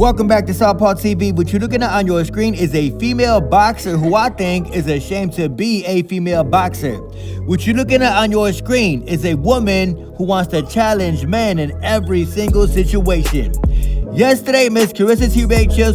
Welcome back to Southpaw TV. What you're looking at on your screen is a female boxer who I think is ashamed to be a female boxer. What you're looking at on your screen is a woman who wants to challenge men in every single situation. Yesterday, Miss Carissa T.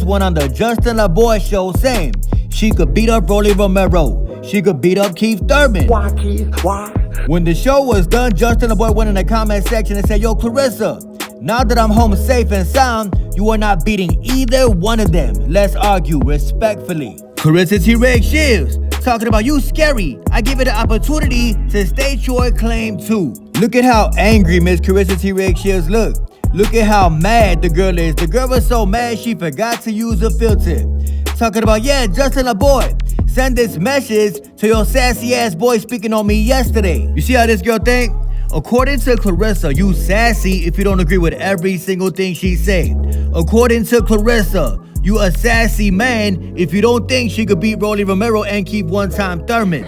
went on the Justin LaBoy show saying she could beat up Rolly Romero. She could beat up Keith Thurman. Why, Keith? Why? When the show was done, Justin LaBoy went in the comment section and said, "Yo, Carissa, now that I'm home safe and sound, you are not beating either one of them. Let's argue respectfully." Carissa T. Shields talking about, "You scary. I give it an opportunity to state your claim too." Look at how angry Miss Carissa T. Shields looked. Look at how mad the girl is. The girl was so mad she forgot to use a filter. Talking about, "Yeah, Justin LaBoy, send this message to your sassy ass boy speaking on me yesterday." You see how this girl think? According to Clarissa, you sassy if you don't agree with every single thing she said. According to Clarissa, you a sassy man if you don't think she could beat Rolly Romero and keep one-time Thurman.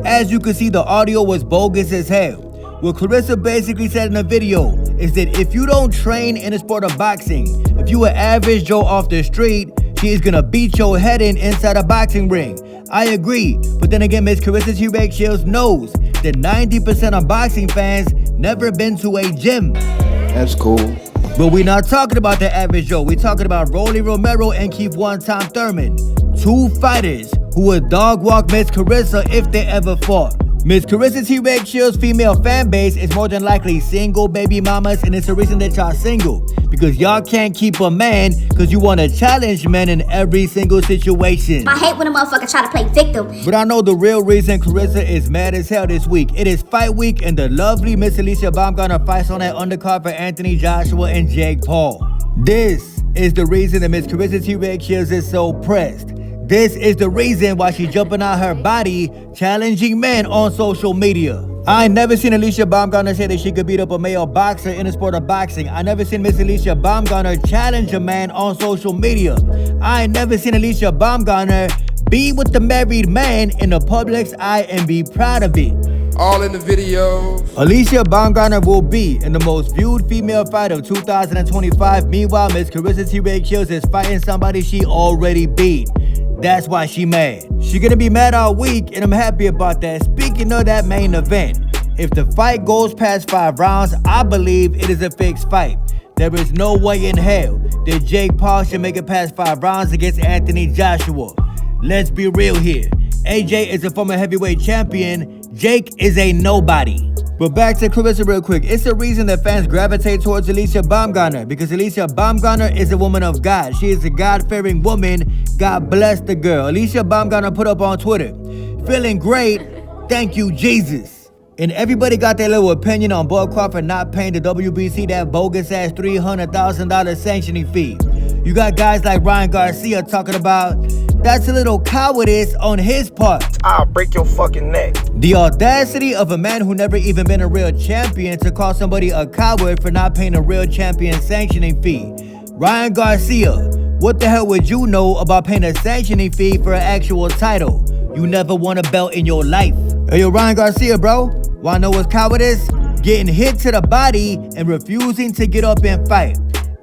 As you can see, the audio was bogus as hell. What Clarissa basically said in the video is that if you don't train in the sport of boxing, if you an average Joe off the street, she is gonna beat your head in inside a boxing ring. I agree, but then again, Miss Carissa T. Shields knows that 90% of boxing fans never been to a gym. That's cool. But we're not talking about the average Joe. We're talking about Rolly Romero and Keith one-time Thurman. Two fighters who would dog walk Miss Carissa if they ever fought. Miss Carissa T. Shields' female fan base is more than likely single baby mamas, and it's the reason that y'all single. Because y'all can't keep a man because you want to challenge men in every single situation. I hate when a motherfucker try to play victim. But I know the real reason Carissa is mad as hell this week. It is fight week and the lovely Miss Alycia Baumgartner fights on that undercard for Anthony Joshua and Jake Paul. This is the reason that Miss Carissa T. Shields is so pressed. This is the reason why she's jumping out her body, challenging men on social media. I ain't never seen Alycia Baumgartner say that she could beat up a male boxer in the sport of boxing. I never seen Miss Alycia Baumgartner challenge a man on social media. I ain't never seen Alycia Baumgartner be with the married man in the public's eye and be proud of it. All in the video. Alycia Baumgartner will be in the most viewed female fight of 2025. Meanwhile, Miss Carissa T. Shields is fighting somebody she already beat. That's why she mad. She gonna be mad all week, and I'm happy about that. Speaking of that main event, if the fight goes past 5 rounds, I believe it is a fixed fight. There is no way in hell that Jake Paul should make it past 5 rounds against Anthony Joshua. Let's be real here. AJ is a former heavyweight champion. Jake is a nobody. But back to Clarissa real quick. It's the reason that fans gravitate towards Alycia Baumgartner, because Alycia Baumgartner is a woman of God. She is a God-fearing woman. God bless the girl. Alycia Baumgartner put up on Twitter, "Feeling great, thank you, Jesus." And everybody got their little opinion on Bud Crawford not paying the WBC that bogus-ass $300,000 sanctioning fee. You got guys like Ryan Garcia talking about, "That's a little cowardice on his part. I'll break your fucking neck." The audacity of a man who never even been a real champion to call somebody a coward for not paying a real champion sanctioning fee. Ryan Garcia, what the hell would you know about paying a sanctioning fee for an actual title? You never won a belt in your life. Hey, yo, Ryan Garcia, bro. Wanna know what's cowardice? Getting hit to the body and refusing to get up and fight.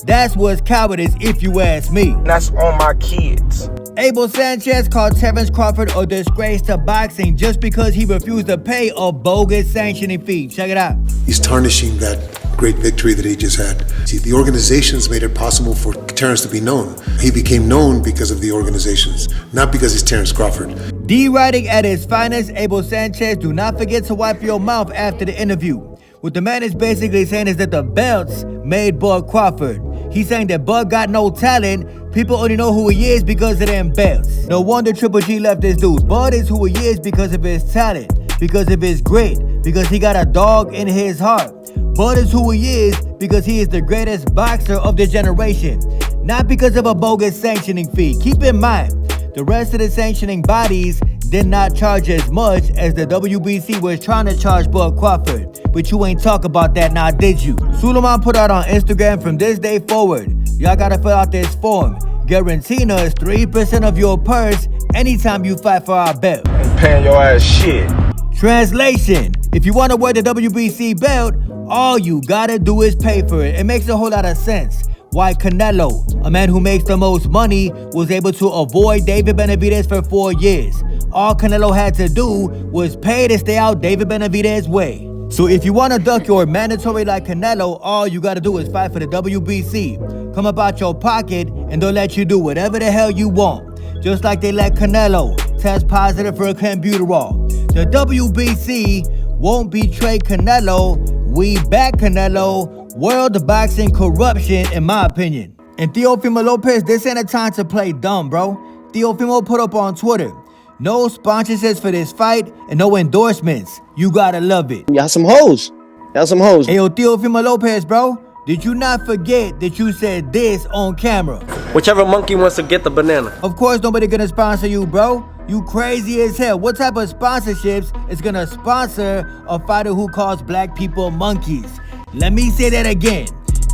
That's what's cowardice if you ask me. That's on my kids. Abel Sanchez called Terence Crawford a disgrace to boxing just because he refused to pay a bogus sanctioning fee. Check it out. He's tarnishing that great victory that he just had. See, the organizations made it possible for Terence to be known. He became known because of the organizations, not because he's Terence Crawford. D-writing at his finest, Abel Sanchez, do not forget to wipe your mouth after the interview. What the man is basically saying is that the belts made Bud Crawford. He's saying that Bud got no talent. People only know who he is because of them belts. No wonder Triple G left this dude. Bud is who he is because of his talent, because of his grit, because he got a dog in his heart. Bud is who he is because he is the greatest boxer of the generation, not because of a bogus sanctioning fee. Keep in mind, the rest of the sanctioning bodies did not charge as much as the WBC was trying to charge Bud Crawford. But you ain't talk about that now, did you? Suleiman put out on Instagram, "From this day forward, y'all gotta fill out this form, guaranteeing us 3% of your purse anytime you fight for our belt." I'm paying your ass shit. Translation: if you want to wear the WBC belt, All you gotta do is pay for it. It makes a whole lot of sense why Canelo, a man who makes the most money, was able to avoid David Benavidez for 4 years. All Canelo had to do was pay to stay out David Benavidez's way. So if you wanna duck your mandatory like Canelo, all you gotta do is fight for the WBC. Come up out your pocket and they'll let you do whatever the hell you want. Just like they let Canelo test positive for clenbuterol. The WBC won't betray Canelo. We back Canelo. World boxing corruption, in my opinion. And Teofimo Lopez, this ain't a time to play dumb, bro. Teofimo put up on Twitter, no sponsorships for this fight and no endorsements. You gotta love it. Y'all some hoes. Y'all some hoes. Hey, yo, Teofimo Lopez, bro. Did you not forget that you said this on camera? Whichever monkey wants to get the banana. Of course, nobody gonna sponsor you, bro. You crazy as hell. What type of sponsorships is gonna sponsor a fighter who calls black people monkeys? Let me say that again.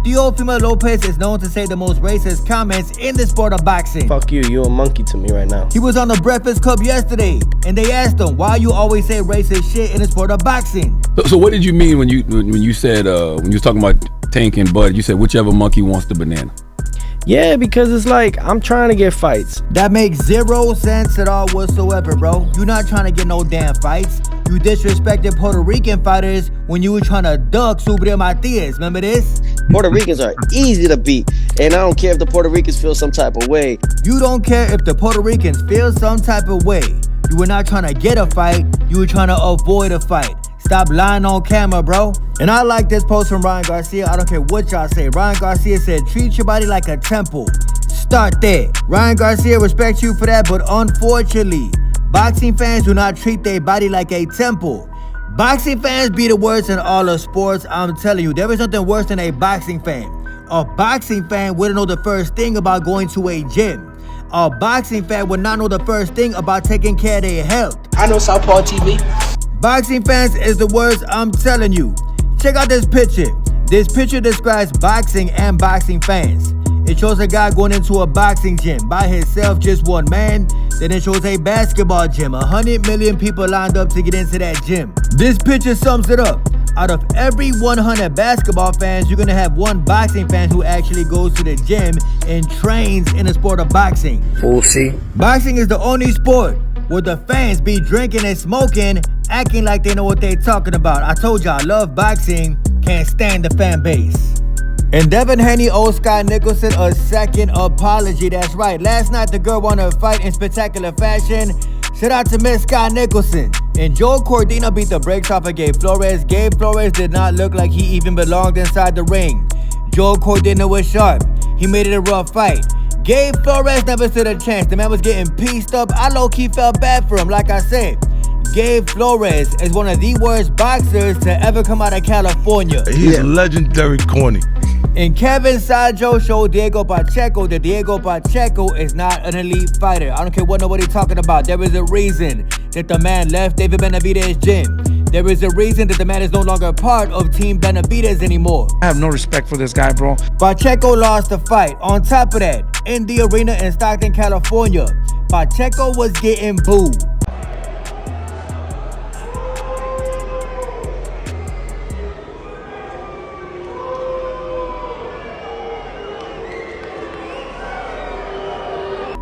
Teofimo Lopez is known to say the most racist comments in the sport of boxing. Fuck you, you a monkey to me right now. He was on the Breakfast Club yesterday, and they asked him, why you always say racist shit in the sport of boxing? So what did you mean when you said, when you was talking about Tank and Bud, you said whichever monkey wants the banana? Yeah, because it's like, I'm trying to get fights. That makes 0 sense at all whatsoever, bro. You're not trying to get no damn fights. You disrespected Puerto Rican fighters when you were trying to duck Subriel Matias. Remember this? Puerto Ricans are easy to beat, and I don't care if the Puerto Ricans feel some type of way. You don't care if the Puerto Ricans feel some type of way. You were not trying to get a fight. You were trying to avoid a fight. Stop lying on camera, bro. And I like this post from Ryan Garcia. I don't care what y'all say. Ryan Garcia said, treat your body like a temple. Start there. Ryan Garcia respects you for that, but unfortunately, boxing fans do not treat their body like a temple. Boxing fans be the worst in all of sports. I'm telling you, there is nothing worse than a boxing fan. A boxing fan wouldn't know the first thing about going to a gym. A boxing fan would not know the first thing about taking care of their health. I know Southpaw TV. Boxing fans is the worst, I'm telling you. Check out this picture. This picture describes boxing and boxing fans. It shows a guy going into a boxing gym by himself, just one man. Then it shows a basketball gym, 100 million people lined up to get into that gym. This picture sums it up. Out of every 100 basketball fans, you're gonna have one boxing fan who actually goes to the gym and trains in the sport of boxing. We'll see. Boxing is the only sport where the fans be drinking and smoking, acting like they know what they're talking about. I told y'all, I love boxing, can't stand the fan base. And Devin Haney owes Sky Nicholson a second apology. That's right. Last night, the girl won her fight in spectacular fashion. Shout out to Miss Sky Nicholson. And Joe Cordina beat the brakes off of Gabe Flores. Gabe Flores did not look like he even belonged inside the ring. Joe Cordina was sharp. He made it a rough fight. Gabe Flores never stood a chance. The man was getting pieced up. I low-key felt bad for him. Like I said, Gabe Flores is one of the worst boxers to ever come out of California. He's legendary corny. And Kevin Sajo showed Diego Pacheco that Diego Pacheco is not an elite fighter. I don't care what nobody's talking about. There is a reason that the man left David Benavidez's gym. There is a reason that the man is no longer part of Team Benavidez anymore. I have no respect for this guy, bro. Pacheco lost the fight. On top of that, in the arena in Stockton, California, Pacheco was getting booed.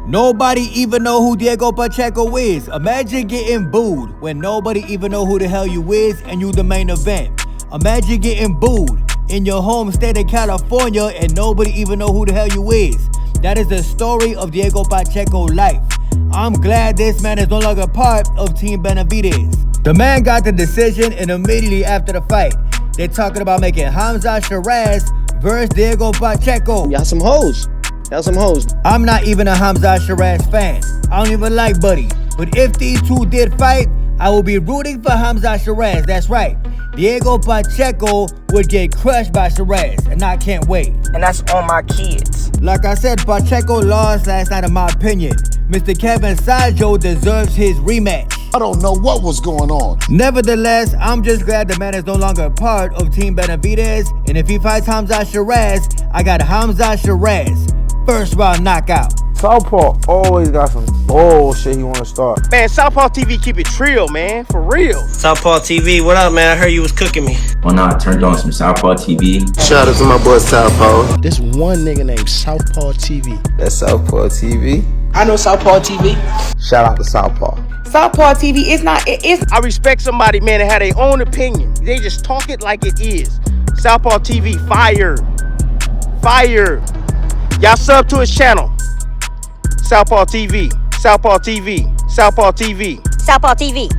Nobody even know who Diego Pacheco is. Imagine getting booed when nobody even know who the hell you is and you the main event. Imagine getting booed in your home state of California and nobody even know who the hell you is. That is the story of Diego Pacheco life. I'm glad this man is no longer part of Team Benavidez. The man got the decision, and immediately after the fight, they're talking about making Hamza Shiraz versus Diego Pacheco. Y'all some hoes. Y'all some hoes. I'm not even a Hamza Shiraz fan. I don't even like Buddy. But if these two did fight, I will be rooting for Hamza Shiraz. That's right. Diego Pacheco would get crushed by Shiraz, and I can't wait. And that's on my kids. Like I said, Pacheco lost last night in my opinion. Mr. Kevin Sajo deserves his rematch. I don't know what was going on. Nevertheless, I'm just glad the man is no longer part of Team Benavidez. And if he fights Hamza Shiraz, I got Hamza Shiraz. First round knockout. Southpaw always got some bullshit he wanna start. Man, Southpaw TV keep it trill, man. For real. Southpaw TV, what up, man? I heard you was cooking me. Well, nah, I turned on some Southpaw TV. Shout out to my boy Southpaw. This one nigga named Southpaw TV. That's Southpaw TV. I know Southpaw TV. Shout out to Southpaw. Southpaw TV is not. I respect somebody, man, that had their own opinion. They just talk it like it is. Southpaw TV, fire. Fire. Y'all sub to his channel. Southpaw TV. Southpaw TV. Southpaw TV. Southpaw TV.